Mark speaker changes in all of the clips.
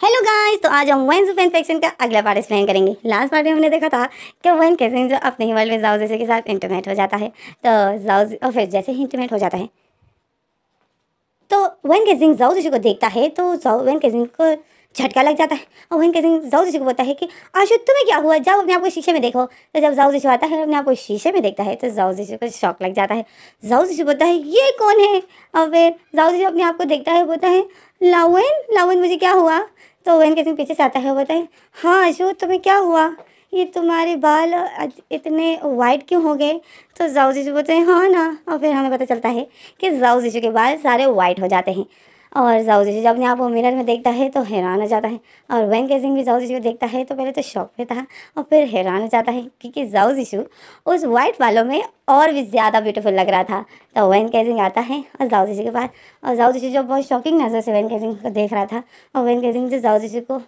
Speaker 1: Hello guys, तो आज हम वेन्स फैन फिक्शन का अगला पार्ट एक्सप्लेन करेंगे। लास्ट पार्ट में हमने देखा था कि वेन कैसे जो अपने ही वर्ल्ड में जाओ जैसे के साथ इंटरनेट हो जाता है, तो जाओ और फिर जैसे ही इंटरनेट हो जाता है तो वेन केजिंग जाओ जिसी को देखता है तो जाओ वेन केजिंग को झटका लग जाता है और वेन केजिंग जाओ जिसी को बोलता है कि आशु तुम्हें क्या हुआ, जाओ अपने आप को शीशे में देखो। तो जब जाओ जिसु आता है अपने आप को शीशे में देखता है तो जाओ जिसु को शौक लग जाता है। जाओ जिसु बोलता है ये कौन है, और फिर जाओ जिसु अपने आप को देखता है, बोलता है लावेन लावेन मुझे क्या हुआ। तो वेन केजिंग पीछे से आता है और बोलता है हाँ आशु तुम्हें क्या हुआ, ये तुम्हारे बाल आज इतने वाइट क्यों हो गए। तो जाओ जिसु बोलते हैं हाँ ना, और फिर हमें पता चलता है कि जाओ जिसु के बाल सारे वाइट हो जाते हैं। और जाओ जिसु जब अपने आप को मिरर में देखता है तो हैरान हो जाता है। और वेन केजिंग भी जाओ जिसु को देखता है तो पहले तो शौक में था और फिर हैरान हो जाता है क्योंकि जाओ जिसु उस वाइट बालों में और भी ज़्यादा ब्यूटीफुल लग रहा था। तो वेन केजिंग आता है और जाओ जिसु के पास, और जाओ जिसु जो बहुत शॉकिंग नज़र से वेन केजिंग को देख रहा था, और वेन केजिंग जो जाओ जिसु को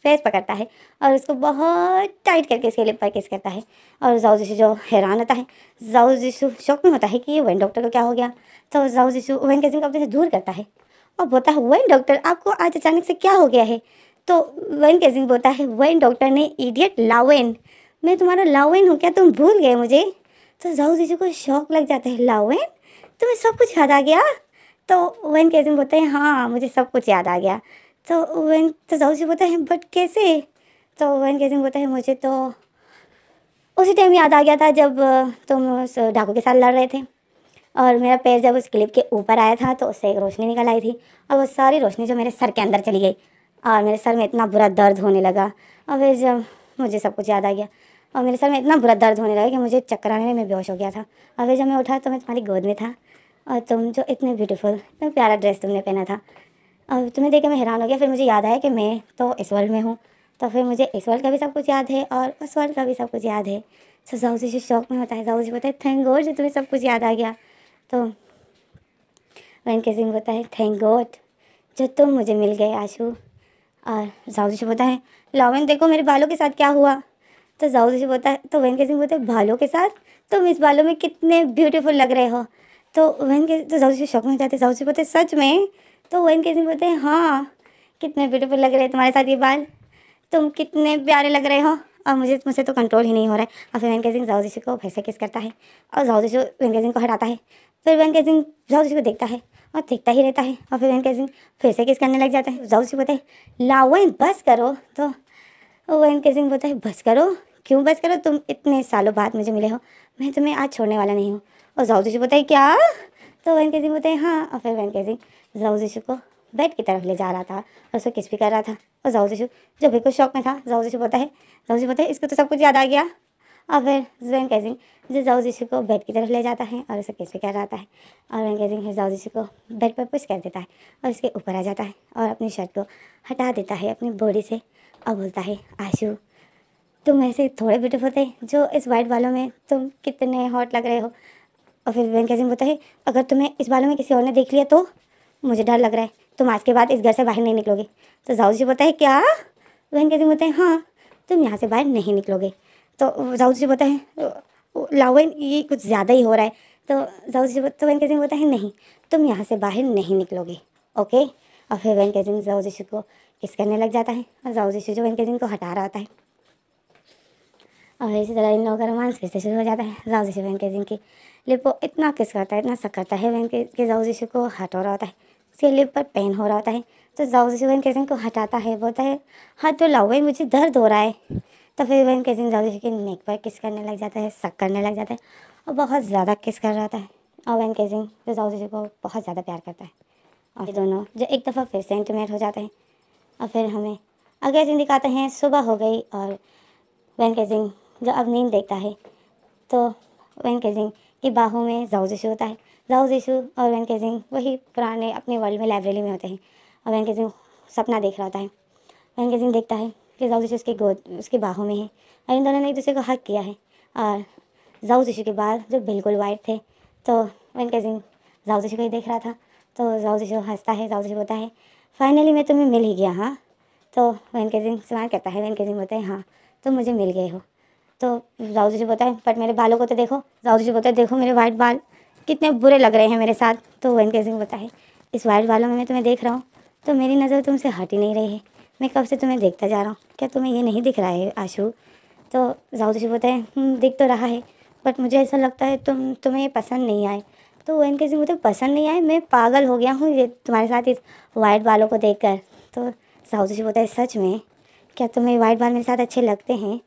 Speaker 1: फेस पकड़ता है और उसको बहुत टाइट करके इसके लिप पर किस करता है। और जाओ जिसु जो हैरान होता है, जाओ जिसु शौक में होता है कि ये वेन डॉक्टर को क्या हो गया। तो जाओ जिसु वेन केजिंग को अपने से दूर करता है और बोलता है वेन डॉक्टर आपको आज अचानक से क्या हो गया है। तो वेन केजिंग बोलता है वेन डॉक्टर ने इडियट लावेन, मैं तुम्हारा लावेन हूँ क्या, तुम भूल गए मुझे। तो जाओ जिसु को शौक लग जाता है लावेन तुम्हें सब कुछ याद आ गया। तो वेन केजिंग बोलते हैं हाँ मुझे सब कुछ याद आ गया। तो जाओ जिसु बोलता है बट कैसे। तो वेन केजिंग बोलता है मुझे तो उसी टाइम याद आ गया था जब तुम उस डाकू के साथ लड़ रहे थे और मेरा पैर जब उस क्लिप के ऊपर आया था तो उससे एक रोशनी निकल आई थी और वो सारी रोशनी जो मेरे सर के अंदर चली गई और मेरे सर में इतना बुरा दर्द होने लगा। और फिर जब मुझे सब कुछ याद आ गया और मेरे सर में इतना बुरा दर्द होने लगा कि मुझे चक्कर आने में मैं बेहोश हो गया था। और फिर जब मैं उठा तो मैं तुम्हारी गोद में था और तुम जो इतने ब्यूटीफुल इतना प्यारा ड्रेस तुमने पहना था और तुम्हें देख के मैं हैरान हो गया। फिर मुझे याद आया कि मैं तो इस वर्ल्ड में हूँ, तो फिर मुझे इस वर्ल्ड का भी सब कुछ याद है और उस वर्ल्ड का भी सब कुछ याद है। तो जाओ जिसु शौक में होता है, जाओ जिसु बोलता है थैंक गॉड जो तुम्हें सब कुछ याद आ गया। तो वेन केजिंग बोलता है थैंक गॉड जो तुम मुझे मिल गए आशु। और जाओ जिसु बोलता है लावेन देखो मेरे बालों के साथ क्या हुआ। तो जाओ जिसु बोलता है, तो वेन केजिंग बोलता है बालों के साथ, तुम इस बालों में कितने ब्यूटीफुल लग रहे हो। तो तो जाओ जिसु शौक में जाते, जाओ जिसु बोलते सच में। तो वेन केजिंग बोलते हैं हाँ कितने ब्यूटीफुल लग रहे हैं तुम्हारे साथ ये बाल, तुम कितने प्यारे लग रहे हो और मुझसे तो कंट्रोल ही नहीं हो रहा है। और फिर वेन केजिंग जाओ जिसु को फिर से किस करता है और जाओ जिसु वेन केजिंग को हटाता है। फिर वेन केजिंग जाओ जिसु को देखता है और देखता ही रहता है और फिर वेन केजिंग फिर से किस करने लग जाता है। जाओ जिसु बोलता है लावेन बस करो। तो वेन केजिंग बोलता है बस करो, क्यों बस करो, तुम इतने सालों बाद मुझे मिले हो, मैं तुम्हें आज छोड़ने वाला नहीं हूँ। और जाओ जिसु बोलता है क्या। तो वेन केजिंग बोलता है हाँ। और फिर वेन केजिंग जाओ जिसु को बेड की तरफ ले जा रहा था और उसको किस भी कर रहा था। और जाओ जिसु जो बिल्कुल शौक में था, जाओ जिसु बोलता है इसको तो सब कुछ याद आ गया। और फिर वेन केजिंग जो जाओ जिसु को बेड की तरफ ले जाता है और उसे किस भी कर रहा है और वेन केजिंग जाओ जिसु को बेड पर पुश कर देता है और उसके ऊपर आ जाता है और अपनी शर्ट को हटा देता है अपनी बॉडी से और बोलता है आशु तुम ऐसे थोड़े ब्यूटीफुल थे जो इस वाइट बालों में तुम कितने हॉट लग रहे हो। और फिर वेन केजिंग बोलता है अगर तुम्हें इस बालों में किसी और ने देख लिया तो मुझे डर लग रहा है, तुम आज के बाद इस घर से बाहर नहीं निकलोगे। तो जाओ जिसु बोलता है क्या। वेन केजिंग बोलते हैं हाँ तुम यहाँ से बाहर नहीं निकलोगे। तो जाओ जिसु बोलता है लावेन ये कुछ ज़्यादा ही हो रहा है। तो जाओ जिसु तो वेन केजिंग बोलता है नहीं तुम यहाँ से बाहर नहीं निकलोगे, ओके। और फिर वेन केजिंग जाओ जिसु को किस करने लग जाता है और जाओ जिसु जो वेन केजिंग को हटा रहा होता है और इसी तरह इन लोगों का रोमांस फिर से शुरू हो जाता है। जाओ जिसु वेन केजिंग की लिप को इतना किस करता है, इतना सक करता है वेन के जाओ जिसु को हटा रहा होता है, उसके लिप पर पेन हो रहा होता है। तो जाओ जिसु वेन केजिंग को हटाता है, बोलता है हाँ तो लावेन मुझे दर्द हो रहा है। तो फिर वेन केजिंग जाओ जिसु के नेक पर किस करने लग जाता है, सक करने लग जाता है और बहुत ज़्यादा किस कर रहा था। और वेन केजिंग जो जाओ जिसु को बहुत ज़्यादा प्यार करता है और ये दोनों जो एक दफ़ा फिर से इंटीमेट हो जाते हैं। और फिर हमें अगले सीन दिखाते हैं, सुबह हो गई और वेन केजिंग जो अब नींद देखता है तो वेन केजिंग की बाहों में जाओ जिसु होता है। जाओ जिसु और वेन केजिंग वही पुराने अपने वर्ल्ड में लाइब्रेरी में होते हैं और वेन केजिंग सपना देख रहा होता है। वेन केजिंग देखता है कि जाओ जिसु उसकी गोद उसकी बाहों में है और इन दोनों ने एक दूसरे को हक किया है और जाओ जिसु के बाल जो बिल्कुल वाइट थे। तो वेन केजिंग जाओ जिसु को ही देख रहा था। तो जाओ जिसु हंसता है, जाओ जिसु बोलता है फाइनली मैं तुम्हें मिल ही गया हाँ। तो वेन केजिंग स्माइल करता है, वेन केजिंग बोलता है हाँ तुम मुझे मिल गए हो। तो जाओ जिसु बोलता है बट मेरे बालों को तो देखो। जाओ जिसु बोलता है देखो मेरे वाइट बाल कितने बुरे लग रहे हैं मेरे साथ। तो वेन केजिंग बोलता है इस वाइट बालों में मैं तुम्हें देख रहा हूँ तो मेरी नज़र तुमसे हट ही नहीं रही है, मैं कब से तुम्हें देखता जा रहा हूँ, क्या तुम्हें ये नहीं दिख रहा है आशु? तो जाओ जी बोलते हैं दिख तो रहा है, बट मुझे ऐसा लगता है तुम्हें ये पसंद नहीं आए। तो वन के सिंह बोलते पसंद नहीं आए, मैं पागल हो गया हूँ ये तुम्हारे साथ इस वाइट बालों को देखकर। तो जाओ जी बोलता है सच में क्या तुम्हें वाइट बाल मेरे साथ अच्छे लगते हैं?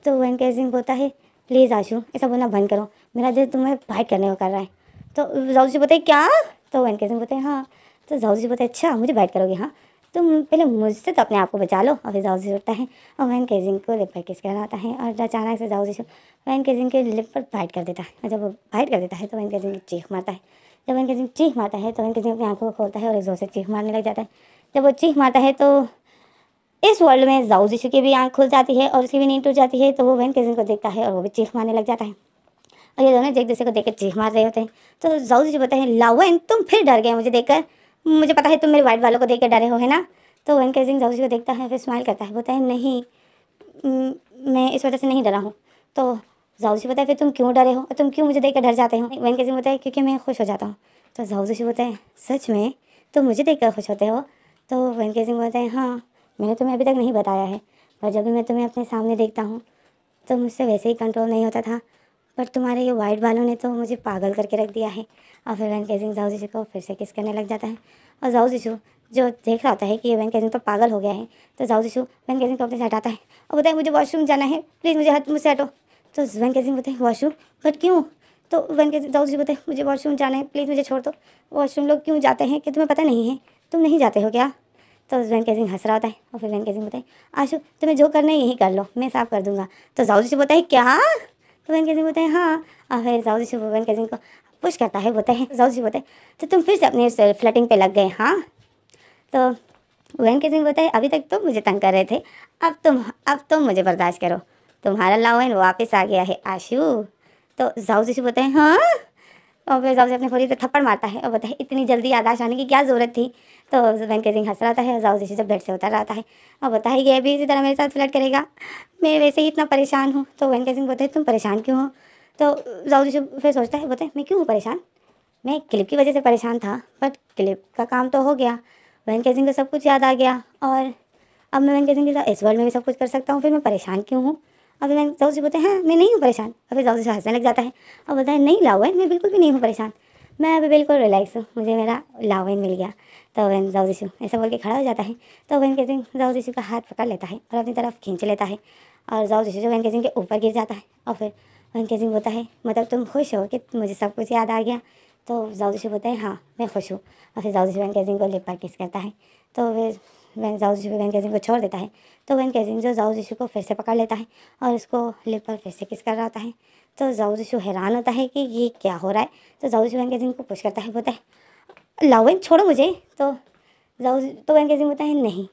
Speaker 1: तो वन के सिंह बोलता है प्लीज़ आशु ऐसा बोलना बंद करो, मेरा दिल तुम्हें फाइट करने को कर रहा है। तो जाओ जी बोलते हैं क्या? तो वन के सिंह बोलते हैं हाँ। तो जाओ जी बोलते हैं अच्छा मुझे फाइट करोगे? हाँ, तुम पहले मुझसे तो अपने आप को बचा लो। और फिर जाओ जी उठता है और वैन केजिंग को लिप पर किस कराता है और अचानक से जाओ जी वैन केजिंग के लिप पर फाइट कर देता है। और जब वो फाइट कर देता है तो वैन केजिंग चीख मारता है। जब वैन केजिंग चीख मारता है तो वैन केजिंग अपनी आंखों को खोलता है और एक जोर से चीख मारने लग जाता है। जब वो चीख मारता है तो इस वर्ल्ड में जाओ जी की भी आँख खुल जाती है और उसकी भी नींद टूट जाती है। तो वो वैन केजिंग को देखता है और वो भी चीख मारने लग जाता है और ये दोनों एक दूसरे को देख कर चीख मार रहे होते हैं। तो जाओ जी बताए लावेन तुम फिर डर गए मुझे देखकर, मुझे पता है तुम मेरे वाइट वालों को देख कर डरे हो है ना? तो वन केजिंग जाओ जी को देखता है फिर स्माइल करता है, बोलता है नहीं मैं इस वजह से नहीं डरा हूँ। तो जाओ जी बताए फिर तुम क्यों डरे हो, तुम क्यों मुझे देख कर डर जाते हो? वन केजिंग बताए क्योंकि मैं खुश हो जाता हूँ। तो जाओ जी बताए सच में तुम मुझे देख कर खुश होते हो? तो वन केजिंग बताए हाँ, मैंने तुम्हें अभी तक नहीं बताया है, पर जब भी मैं तुम्हें अपने सामने देखता हूँ तो मुझसे वैसे ही कंट्रोल नहीं होता था, पर तुम्हारे ये वाइट बालों ने तो मुझे पागल करके रख दिया है। और फिर वैन केजिंग जाओ जीशू को फिर से किस करने लग जाता है और जाओ जीशू जो देख रहा होता है कि ये वैन केजिंग तो पागल हो गया है। तो जाओ जीशू वैन केजिंग को अपने से हटाता है और बताए मुझे वॉशरूम जाना है, प्लीज़ मुझसे हटो। तो वैन केजिंग बताए वॉशरूम, बट क्यों? तो वैन केजिंग जाओ जीशू बताए मुझे वॉशरूम जाना है, प्लीज़ मुझे छोड़ दो। वॉशरूम लोग क्यों जाते हैं कि तुम्हें पता नहीं है? तुम नहीं जाते हो क्या? तो वैन केजिंग हंस रहा होता है और फिर वैन केजिंग बताए आशु तुम्हें जो करना है यही कर लो, मैं साफ कर दूंगा। तो जाओ जीशू बताए क्या? तो वैन केजिंग बोलते हैं हाँ। और फिर जाओ जी वैन केजिंग को पुश करता है, बोलते हैं जाओ जी बोलते हैं तो तुम फिर से अपने फ्लर्टिंग पे लग गए हाँ? तो वैन केजिंग बोलते हैं अभी तक तो मुझे तंग कर रहे थे, अब तुम मुझे बर्दाश्त करो, तुम्हारा लावेन वापस आ गया है आशु। तो जाओ जी बोलते हैं हाँ। और फिर जाओ जी अपने खोली पे थप्पड़ मारता है और बोलता है इतनी जल्दी यादाश्त आने की क्या ज़रूरत थी? तो वैन केजिंग हंस रहा है और जाओ जी जब बेड से उतर रहा है और बोलता है ये भी इसी तरह मेरे साथ फ्लर्ट करेगा, मैं वैसे ही इतना परेशान हूँ। तो वैन केजिंग बोलते हैं तुम परेशान क्यों हो? तो जाओ जी फिर सोचता है, बोलते हैं मैं क्यों हूँ परेशान? मैं क्लिप की वजह से परेशान था, बट क्लिप का काम तो हो गया, वैन केजिंग को सब कुछ याद आ गया और अब मैं वैन केजिंग के साथ इस वर्ल्ड में भी सब कुछ कर सकता हूँ, फिर मैं परेशान क्यों हूँ? अब वैन जाओ जी बोलते हैं हाँ मैं नहीं हूँ परेशान। और फिर जाओ जी हंसने लग जाता है और बोलता है नहीं लाओ मैं बिल्कुल भी नहीं हूँ परेशान, मैं अभी बिल्कुल रिलैक्स हूँ, मुझे मेरा लावेन मिल गया। तो वैन जाओ जीशू ऐसा बोल के खड़ा हो जाता है। तो वैन केजिंग जाओ जीशू का हाथ पकड़ लेता है और अपनी तरफ खींच लेता है और जाओ जीशू जो वैन केजिंग के ऊपर गिर जाता है। और फिर वैन केजिंग बोलता है मतलब तुम खुश हो कि मुझे सब कुछ याद आ गया? तो जाओ जीशू बोलता है हाँ मैं खुश हूँ। और फिर जाओ जीशू वैन केजिंग को लिप पर किस करता है। तो फिर वैन जाओ जीशू वैन केजिंग को छोड़ देता है। तो वैन केजिंग जो जाओ जीशू को फिर से पकड़ लेता है और उसको लिप पर फिर से किस कर रहा होता है। तो जाओ जीशू हैरान होता है कि ये क्या हो रहा है। तो जाओ जीशू वैन केजिंग को पुश करता है, बोलता है लावेन छोड़ो मुझे। तो जाओ तो वैन केजिंग बोलता है नहीं,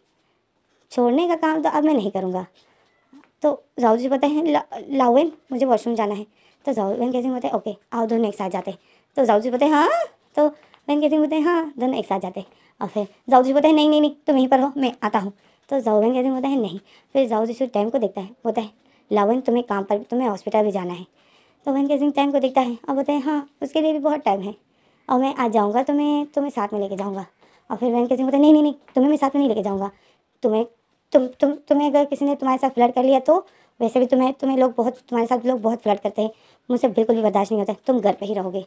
Speaker 1: छोड़ने का काम तो अब मैं नहीं करूँगा। तो जाओ जी बोलते हैं लावेन मुझे वॉशरूम जाना है। तो जाओ वैन केजिंग बोलते हैं ओके आओ दोनों एक साथ जाते हैं। तो जाओ जी बोलते हैं हाँ। तो वैन केजिंग बोलते हैं हाँ दोनों एक साथ जाते हैं। और फिर जाओ जी बोलते हैं नहीं नहीं नहीं तुम यहीं पर हो मैं आता हूँ। तो जाओ वैन केजिंग बोलते हैं नहीं। फिर जाओ जी टाइम को देखता है, बोलता है लावेन तुम्हें काम पर तुम्हें हॉस्पिटल भी जाना है। तो वैन केजिंग टाइम को देखता है और बोलते हैं हाँ उसके लिए भी बहुत टाइम है और मैं आज जाऊँगा तुम्हें साथ में लेके जाऊँगा। और फिर वैन केजिंग बोलते हैं नहीं नहीं नहीं तुम्हें मैं साथ में नहीं लेके जाऊँगा, तुम्हें तुम्हें अगर किसी ने तुम्हारे साथ फ्लर्ट कर लिया तो वैसे भी तुम्हें लोग बहुत तुम्हारे साथ लोग बहुत फ्लर्ट करते हैं, मुझसे बिल्कुल भी बर्दाश्त नहीं होता, तुम घर पे ही रहोगे।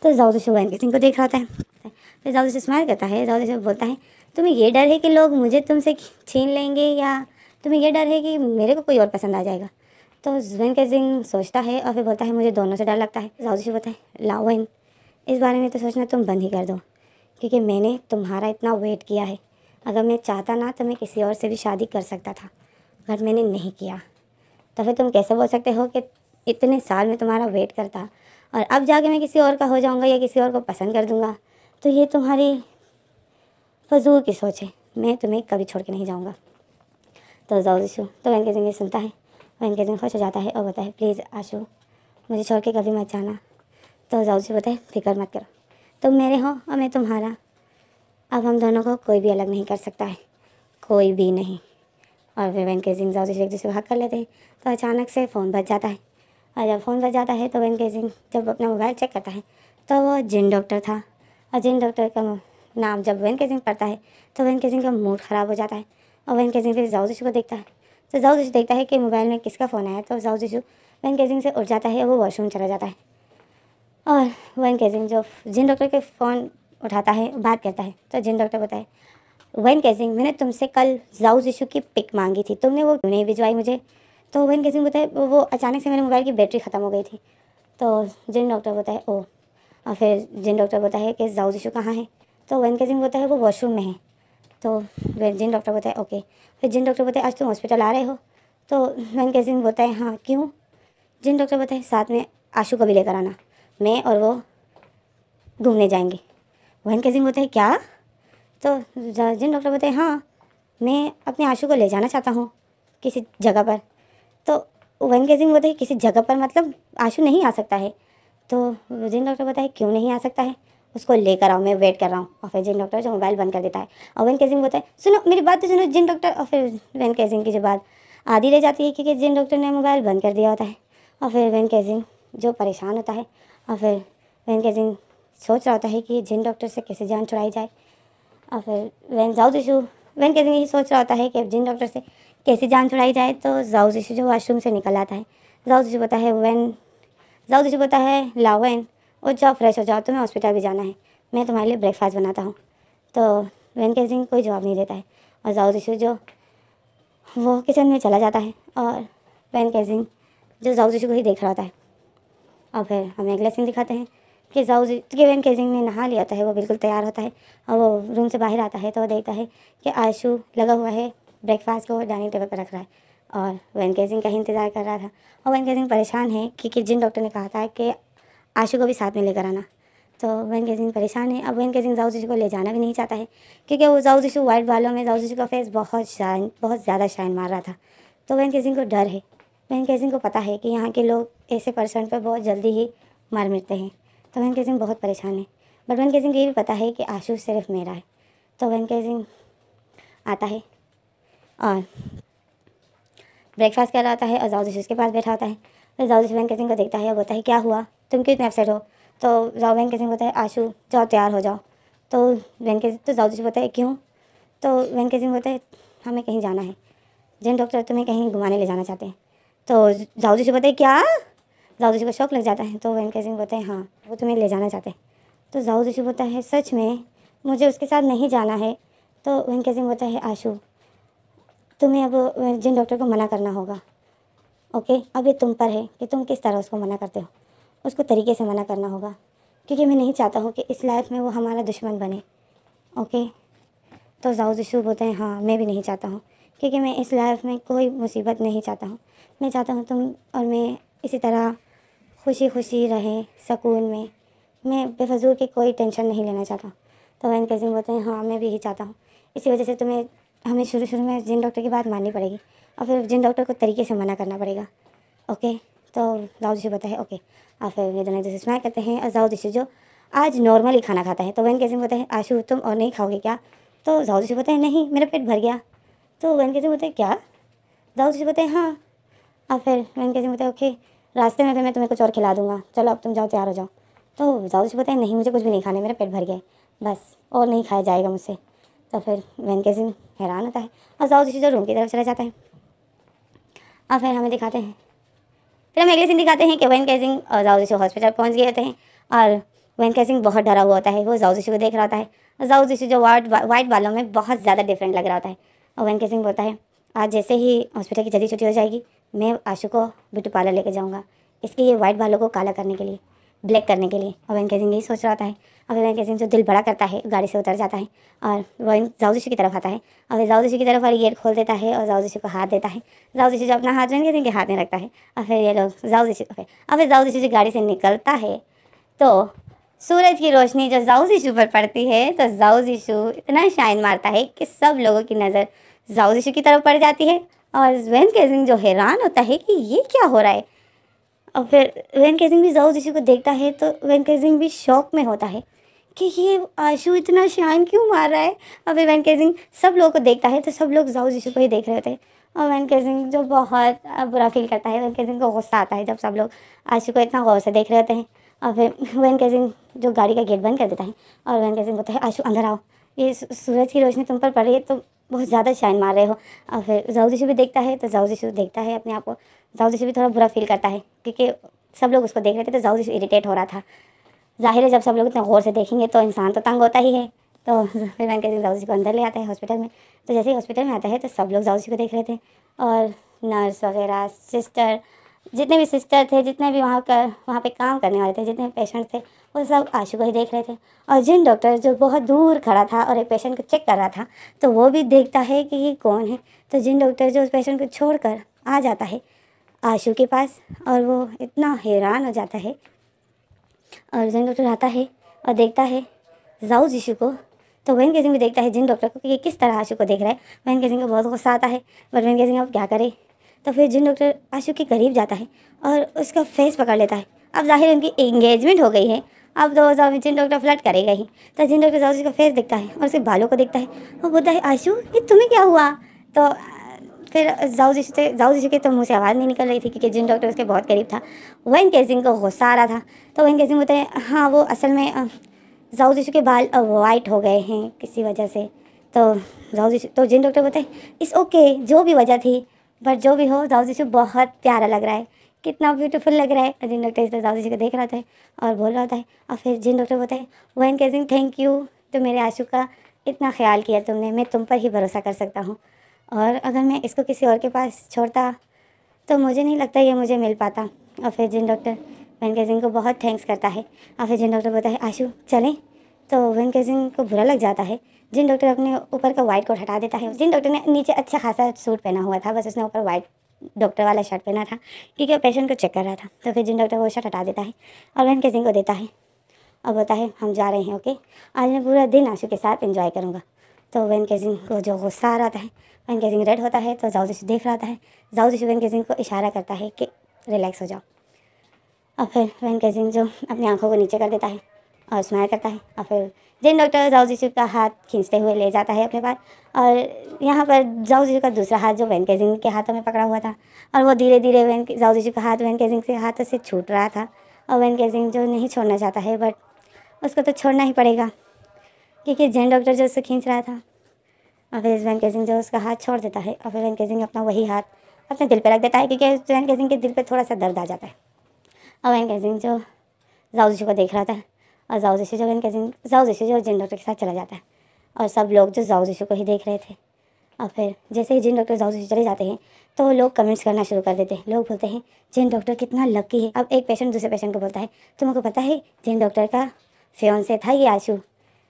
Speaker 1: तो जाओ जो वैन केजिंग को देख रहा होता है। फिर जाओ जो स्माइल करता है, जाओ जो बोलता है तुम्हें ये डर है कि लोग मुझे तुमसे छीन लेंगे या तुम्हें ये डर है कि मेरे को कोई और पसंद आ जाएगा? तो वैन केजिंग सोचता है और फिर बोलता है मुझे दोनों से डर लगता है। जाओ जो बोलता है लावेन इस बारे में तो सोचना तुम बंद ही कर दो, क्योंकि मैंने तुम्हारा इतना वेट किया है, अगर मैं चाहता ना तो मैं किसी और से भी शादी कर सकता था, बट मैंने नहीं किया। तो फिर तुम कैसे बोल सकते हो कि इतने साल में तुम्हारा वेट करता और अब जाके मैं किसी और का हो जाऊंगा या किसी और को पसंद कर दूंगा? तो ये तुम्हारी फजूल की सोच है, मैं तुम्हें कभी छोड़ के नहीं जाऊंगा। तो जाओ जीशू तो वैन केजिंग ये सुनता है, वैन केजिंग खुश हो जाता है और बोलता है प्लीज़ आशु मुझे छोड़ के कभी मत जाना। तो जाओ जीशू बोलता है फिक्र मत करो, तुम मेरे हो और मैं तुम्हारा, अब हम दोनों को कोई भी अलग नहीं कर सकता है, कोई भी नहीं। और फिर वैन केजिंग जाओ एक दूसरे को हक कर लेते हैं। तो अचानक से फ़ोन बज जाता है और जब फ़ोन बज जाता है तो वैन केजिंग जब अपना मोबाइल चेक करता है तो वो जिन डॉक्टर था और जिन डॉक्टर का नाम जब वैन केजिंग पढ़ता है तो वैन केजिंग का मूड ख़राब हो जाता है और वैन केजिंग फिर जाओ जिशु को देखता है। तो जाओ जिशु देखता है कि मोबाइल में किसका फ़ोन आया। तो जाओ जिशु वैन केजिंग से उठ जाता है, वो वॉशरूम चला जाता है। और वैन केजिंग जो जिन डॉक्टर के फ़ोन उठाता है, बात करता है। तो जिन डॉक्टर बताए, वैन केजिंग मैंने तुमसे कल जाओ जिशु की पिक मांगी थी, तुमने वो क्यों नहीं भिजवाई मुझे। तो वैन केजिंग बताए वो अचानक से मेरे मोबाइल की बैटरी ख़त्म हो गई थी। तो जिन डॉक्टर बताए ओ। और फिर जिन डॉक्टर बताया है कि जाओ जिशु कहाँ है। तो वैन केजिंग बोलता है वो वॉशरूम में है। तो जिन डॉक्टर बताए ओके। फिर जिन डॉक्टर बताए आज तुम हॉस्पिटल आ रहे हो। तो वैन केजिंग बोलता है हाँ क्यों। जिन डॉक्टर बताए साथ में आशु को भी लेकर आना, मैं और वो घूमने जाएंगे। वैन केजिंग बोलता है क्या। तो जिन डॉक्टर बताए हाँ मैं अपने आशु को ले जाना चाहता हूँ किसी जगह पर। तो वैन केजिंग बोलता है किसी जगह पर मतलब आशु नहीं आ सकता है। तो जिन डॉक्टर बताए क्यों नहीं आ सकता है, उसको लेकर आओ, मैं वेट कर रहा हूँ। और फिर जिन डॉक्टर जो मोबाइल बंद कर देता है। और वैन केजिंग बोलता है सुनो मेरी बात तो सुनो जिन डॉक्टर। और फिर वैन केजिंग की जो बात आधी रह जाती है क्योंकि जिन डॉक्टर ने मोबाइल बंद कर दिया होता है। और फिर वैन केजिंग जो परेशान होता है। और फिर वैन केजिंग सोच रहा होता है कि जिन डॉक्टर से कैसे जान छुड़ाई जाए। और फिर वैन केजिंग यही सोच रहा होता है कि जिन डॉक्टर से कैसे जान छुड़ाई जाए। तो जाओ जिशु जो वॉशरूम से निकल आता है। जाओ जिशु बोलता है जाओ जिशु बोलता है लाओ वैन और जाओ फ्रेश हो जाओ, तुम्हें हॉस्पिटल भी जाना है, मैं तुम्हारे लिए ब्रेकफास्ट बनाता हूँ। तो वैन केजिंग कोई जवाब नहीं देता है। और जाओ जिशु जो वो किचन में चला जाता है। और वैन केजिंग जो जाओ जिशु को ही देख रहा होता है। और फिर हमें अगला सीन दिखाते हैं कि वैन केजिंग ने नहा लिया होता है, वो बिल्कुल तैयार होता है। और वो रूम से बाहर आता है तो वो देखता है कि आशु लगा हुआ है ब्रेकफास्ट को डाइनिंग टेबल पर रख रहा है। और वैन केजिंग का ही इंतज़ार कर रहा था। और वैन केजिंग परेशान है क्योंकि जिन डॉक्टर ने कहा था कि आशु को भी साथ में लेकर आना। तो वैन केजिंग परेशान है। अब वैन केजिंग जाओ जिशु को ले जाना भी नहीं चाहता है क्योंकि वो जाओ जिशु वाइट बालों में जाओ जिशु का फेस बहुत ज़्यादा शाइन मार रहा था। तो वैन केजिंग को डर है। वैन केजिंग को पता है कि यहाँ के लोग ऐसे पर्सन पर बहुत जल्दी ही मर मिटते हैं। तो वैन केजिंग बहुत परेशान है। बट वैन केजिंग ये भी पता है कि आशु सिर्फ मेरा है। तो वैन केजिंग आता है और ब्रेकफास्ट कर रहा होता है और जाओ जिशु उसके पास बैठा होता है। तो जाओ जिशु वैन केजिंग को देखता है और बोलता है क्या हुआ, तुम क्यों इतने अपसेट हो। तो जाओ वैन केजिंग बोलता है आशु जाओ तैयार हो जाओ। तो जाओ जिशु बोलता है क्यों। तो वैन केजिंग बोलता है हमें कहीं जाना है, जिन डॉक्टर तुम्हें कहीं घुमाने ले जाना चाहते हैं। तो जाओ जिशु बोलता है क्या। जाओ जिशु को शौक लग जाता है। तो वैन केजिंग बोलते हैं हाँ वो तुम्हें ले जाना चाहते हैं। तो जाओ जिशु बोलता है सच में मुझे उसके साथ नहीं जाना है। तो वैन केजिंग बोलता है आशु तुम्हें अब जिन डॉक्टर को मना करना होगा। ओके अब ये तुम पर है कि तुम किस तरह उसको मना करते हो। उसको तरीके से मना करना होगा क्योंकि मैं नहीं चाहता हूँ कि इस लाइफ में वो हमारा दुश्मन बने। ओके तो जाओ जिशु बोलते हैं हाँ मैं भी नहीं चाहता हूँ क्योंकि मैं इस लाइफ में कोई मुसीबत नहीं चाहता हूँ। मैं चाहता हूँ तुम और मैं इसी तरह खुशी खुशी रहें सुकून में। मैं बेफजूल की कोई टेंशन नहीं लेना चाहता। तो वैन केजिंग बोलते हैं हाँ मैं भी यही चाहता हूँ। इसी वजह से हमें शुरू में जिन डॉक्टर की बात माननी पड़ेगी और फिर जिन डॉक्टर को तरीके से मना करना पड़ेगा। ओके तो जाओ जिशु बोलता है ओके। और फिर ये दोनों जैसे स्माइल करते हैं और जाओ जिशु जो आज नॉर्मली खाना खाता है। तो वैन केजिंग बोलता है आशु तुम और नहीं खाओगे क्या। तो जाओ जिशु बोलता है नहीं मेरा पेट भर गया। तो वैन केजिंग बोलता है क्या। जाओ जिशु बोलते हैं हाँ। और फिर वैन केजिंग बोलता है ओके रास्ते में फिर मैं तुम्हें कुछ और खिला दूँगा, चलो अब तुम जाओ तैयार हो जाओ। तो जाओ जिशु बोलता है नहीं मुझे कुछ भी नहीं खाना, मेरा पेट भर गया है, बस और नहीं खाया जाएगा मुझसे। तो फिर वैन केजिंग हैरान होता है और जाओ जिशु जो रूम की तरफ चला जाता है। और फिर हमें दिखाते हैं फिर हम अगले सीन दिखाते हैं कि वैन केजिंग और जाओ जिशु हॉस्पिटल पहुंच गए होते हैं। और वैन केजिंग बहुत डरा हुआ होता है, वो जाओ जिशु को देख रहा होता है। और जाओ जिशु जो वाइट बालों में बहुत ज़्यादा डिफरेंट लग रहा होता है। और वैन केजिंग बोलता है आज जैसे ही हॉस्पिटल की जल्दी छुट्टी हो जाएगी मैं आशु को ब्यूटी पार्लर लेके जाऊँगा इसके ये वाइट बालों को काला करने के लिए, ब्लैक करने के लिए। और वैन केजिंग यही सोच रहा होता है। और वैन केजिंग जो दिल बड़ा करता है गाड़ी से उतर जाता है और वैन जाओ जिशु की तरफ आता है। और जाओ जिशु की तरफ वाली गेट खोल देता है और जाओ जिशु को हाथ देता है। जाओ जिशु जो अपना हाथ वैन केजिंग के हाथ में रखता है। और फिर ये लोग जाओ जिशु जाओ जिशु जो गाड़ी से निकलता है तो सूरज की रोशनी जो जाओ जिशु पर पड़ती है तो जाओ जिशु इतना शाइन मारता है कि सब लोगों की नज़र जाओ जिशु की तरफ पड़ जाती है। और वैन केजिंग जो हैरान होता है कि ये क्या हो रहा है। और फिर वैन केजिंग भी जाओ जिशु को देखता है तो वैन केजिंग भी शौक में होता है कि ये आशु इतना शाइन क्यों मार रहा है। और फिर वैन केजिंग सब लोगों को देखता है तो सब लोग जाओ जिशु को ही देख रहे होते हैं। और वैन केजिंग जो बहुत बुरा फील करता है, वैन केजिंग को गुस्सा आता है जब सब लोग आशु को इतना गौर से देख रहे होते हैं। और फिर वैन केजिंग जो गाड़ी का गेट बंद कर देता है और वैन केजिंग बोलता है आशु अंदर आओ, ये सूरज की रोशनी तुम पर पड़ रही है तो बहुत ज़्यादा शाइन मार रहे हो। और फिर जाओ जिशु भी देखता है, तो जाओ जिशु देखता है अपने आप को, जाओ जिशु भी थोड़ा बुरा फील करता है क्योंकि सब लोग उसको देख रहे थे, तो जाओ जिशु इरिटेट हो रहा था। ज़ाहिर है जब सब लोग इतने गौर से देखेंगे तो इंसान तो तंग होता ही है। तो फिर वैन केसिंग जाओ जिशु को अंदर ले आता है हॉस्पिटल में। तो जैसे ही हॉस्पिटल में आता है तो सब लोग जाओ जिशु को देख रहे थे, और नर्स वगैरह, सिस्टर, जितने भी सिस्टर थे, जितने भी वहाँ पे काम करने वाले थे, जितने पेशेंट थे, वो सब आशु को ही देख रहे थे। और जिन डॉक्टर जो बहुत दूर खड़ा था और एक पेशेंट को चेक कर रहा था, तो वो भी देखता है कि ये कौन है। तो जिन डॉक्टर जो उस पेशेंट को छोड़कर आ जाता है आशु के पास, और वो इतना हैरान हो जाता है। और जिन डॉक्टर आता है और देखता है जाओ जिशु को, तो वैन केसिंग भी देखता है जिन डॉक्टर को कि ये किस तरह आशु को देख रहा है। वैन केसिंग को बहुत गुस्सा आता है, बट वैन केसिंग अब क्या करे। तो फिर जिन डॉक्टर आशु के करीब जाता है और उसका फेस पकड़ लेता है। अब जाहिर उनकी एंगेजमेंट हो गई है, अब तो जिन डॉक्टर फ्लर्ट करेगा ही। तो जिन डॉक्टर जाओ का फेस देखता है और उसके बालों को देखता है और बोलता है आशु ये तुम्हें क्या हुआ। तो फिर जाओ जिशु के तो मुँह से आवाज़ नहीं निकल रही थी क्योंकि जिन डॉक्टर उसके बहुत करीब था। वैन केसिंग को गुस्सा आ रहा था। तो वैन केसिंग बोलते हैं हाँ वो असल में जाओ जिशु के बाल वाइट हो गए हैं किसी वजह से। तो तो जिन डॉक्टर बोलते हैं इट्स ओके, जो भी वजह थी, बट जो भी हो जाओ जिशु बहुत प्यारा लग रहा है, कितना ब्यूटीफुल लग रहा है। और जिन डॉक्टर इस जाओ जिशु को देख रहा था और बोल रहा था। और फिर जिन डॉक्टर बोलते हैं वैन केसिंग थैंक यू, तो मेरे आशु का इतना ख्याल किया तुमने, मैं तुम पर ही भरोसा कर सकता हूँ, और अगर मैं इसको किसी और के पास छोड़ता तो मुझे नहीं लगता ये मुझे मिल पाता। और फिर जिन डॉक्टर वैन केसिंग को बहुत थैंक्स करता है। और फिर जिन डॉक्टर बोलता है आशु चलें, तो वैन केसिंग को बुरा लग जाता है। जिन डॉक्टर अपने ऊपर का वाइट कोट हटा देता है। जिन डॉक्टर ने नीचे अच्छा खासा सूट पहना हुआ था, बस उसने ऊपर वाइट डॉक्टर वाला शर्ट पहना था क्योंकि वो पेशेंट को चेक कर रहा था। तो फिर जिन डॉक्टर वो शर्ट हटा देता है और वैन केसिंग को देता है और बोलता है हम जा रहे हैं, ओके, आज मैं पूरा दिन आशु के साथ एंजॉय करूँगा। तो वैन केसिंग को जो गुस्सा आ रहा है, वैन केसिंग रेड होता है। तो जाओ जिशु देख रहा है, जाओ जिशु वैन केसिंग को इशारा करता है कि रिलैक्स हो जाओ। और फिर वैन केसिंग जो अपनी आंखों को नीचे कर देता है और स्माइल करता है। और फिर जिन डॉक्टर जाओ जिशु का हाथ खींचते हुए ले जाता है अपने पास, और यहाँ पर जाओ जिशु का दूसरा हाथ जो वैन केसिंग के हाथों में पकड़ा हुआ था, और वो धीरे धीरे जाओ जिशु का हाथ वैन केसिंग से हाथों से छूट रहा था। और वैन केसिंग जो नहीं छोड़ना चाहता है, बट उसको तो छोड़ना ही पड़ेगा क्योंकि जिन डॉक्टर जो उससे खींच रहा था। और फिर वैन केसिंग जो उसका हाथ छोड़ देता है, और फिर वैन केसिंग अपना वही हाथ अपने दिल पे रख देता है क्योंकि वैन केसिंग के दिल पे थोड़ा सा दर्द आ जाता है। और वैन केसिंग जो जाओ जिशु को देख रहा था, और जाओ जिशु जो जिन डॉक्टर के साथ चला जाता है, और सब लोग जो जाओ जिशु को ही देख रहे थे। और फिर जैसे ही जिन डॉक्टर जाओ जिशु चले जाते हैं तो लोग कमेंट्स करना शुरू कर देते हैं। लोग बोलते हैं जिन डॉक्टर कितना लकी है। अब एक पेशेंट दूसरे पेशेंट को बोलता है तुमको पता है जिन डॉक्टर का फियांसे था ये आशु।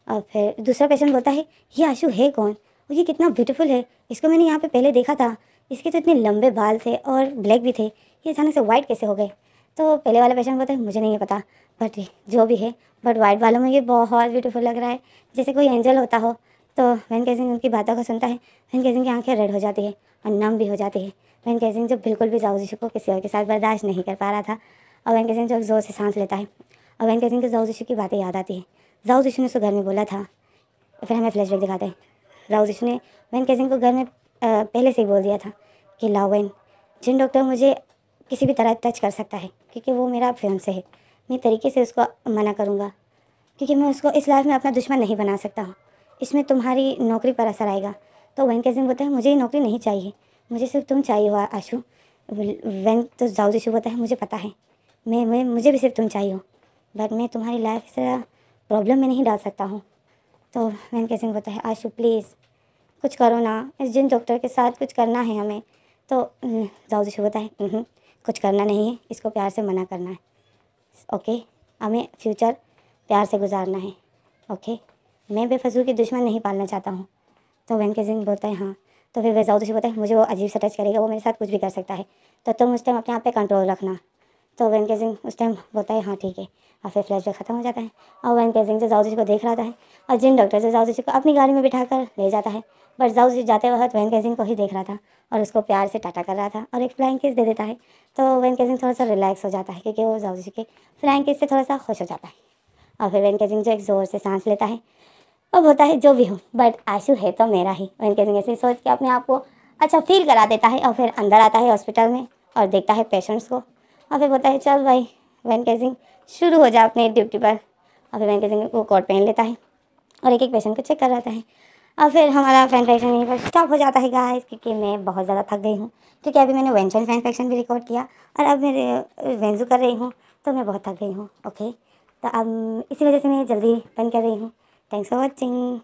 Speaker 1: और फिर दूसरा पेशेंट बोलता है ये आशु है कौन, और ये कितना ब्यूटीफुल है, इसको मैंने यहाँ पे पहले देखा था, इसके तो इतने लंबे बाल थे और ब्लैक भी थे, ये अचानक से वाइट कैसे हो गए। तो पहले वाला पेशेंट बोलता है मुझे नहीं पता, बट जो भी है, बट वाइट बालों में ये बहुत ब्यूटीफुल लग रहा है, जैसे कोई एंजल होता हो। तो वैन केसिंग उनकी बातों को सुनता है। वैन केसिंग की आंखें रेड हो जाती है और नम भी हो जाती है। वैन केसिंग जो बिल्कुल भी जाओ जिशु को किसी और के साथ बर्दाश्त नहीं कर पा रहा था। और वैन केसिंग जो ज़ोर से सांस लेता है, और वैन केसिंग को जाओ जिशु की बातें याद आती है। जाओ जिशु ने उसको घर में बोला था। फिर हमें फ्लैशबैक दिखाते हैं। जाओ जिशु ने वैन केसिंग को घर में पहले से ही बोल दिया था कि लाओ वैन, जिन डॉक्टर मुझे किसी भी तरह टच कर सकता है क्योंकि वो मेरा फियांसे है, मैं तरीके से उसको मना करूँगा क्योंकि मैं उसको इस लाइफ में अपना दुश्मन नहीं बना सकता हूँ, इसमें तुम्हारी नौकरी पर असर आएगा। तो वैन केसिंग बोलता है मुझे ये नौकरी नहीं चाहिए, मुझे सिर्फ तुम चाहिए हो आशु। वैन तो जाओ जिशु बोलता है मुझे पता है, मुझे भी सिर्फ तुम चाहिए हो, बट मैं तुम्हारी लाइफ इस प्रॉब्लम में नहीं डाल सकता हूँ। तो वैन केसिंग बोलता है आशु प्लीज़ कुछ करो ना, इस जिन डॉक्टर के साथ कुछ करना है हमें। तो जाओ जिशु बोलता है कुछ करना नहीं है, इसको प्यार से मना करना है, ओके, हमें फ्यूचर प्यार से गुजारना है, ओके, मैं बेफजूल की दुश्मन नहीं पालना चाहता हूँ। तो वैन केसिंग बोलता है हाँ। तो फिर जाओ जिशु बोलता है मुझे वो अजीब सा टच करेगा, वो मेरे साथ कुछ भी कर सकता है, तो तुम उस टाइम अपने आप पे कंट्रोल रखना। तो वैन केसिंग उस टाइम बोलता है हाँ ठीक है। और फिर फ्लैशबैक ख़त्म हो जाता है और वैन केसिंग जो जाओ जिशु को देख रहा था और जिन डॉक्टर से जाओ जिशु को अपनी गाड़ी में बिठा कर ले जाता है, बट जाओ जिशु जाते वक्त वैन केसिंग को ही देख रहा था और उसको प्यार से टाटा कर रहा था और एक फ्लाइंग किस दे देता है। तो वैन केसिंग थोड़ा सा रिलैक्स हो जाता है क्योंकि वो जाओ जिशु के फ्लाइंग किस से थोड़ा सा खुश हो जाता है। और फिर वैन केसिंग जो एक ज़ोर से सांस लेता है और बोलता है जो भी हो बट आशु है तो मेरा ही। वैन केसिंग ऐसे सोच के अपने आप को अच्छा फील करा देता है और फिर अंदर आता है हॉस्पिटल में और देखता है पेशेंट्स को और फिर बोलता है चल भाई वैन केसिंग शुरू हो जा अपने ड्यूटी पर। और फिर वैन केसिंग वो कोट पहन लेता है और एक एक पेशेंट को चेक कर रहा है। और फिर हमारा फैन फैक्शन यहीं पर स्टॉप हो जाता है गाइस, क्योंकि मैं बहुत ज़्यादा थक गई हूँ, क्योंकि अभी मैंने वेंचुअल फैन फैक्शन भी रिकॉर्ड किया और अब मेरे वेंजू कर रही हूँ, तो मैं बहुत थक गई हूँ। ओके, तो अब इसी वजह से मैं जल्दी बंद कर रही हूँ। Thanks for watching.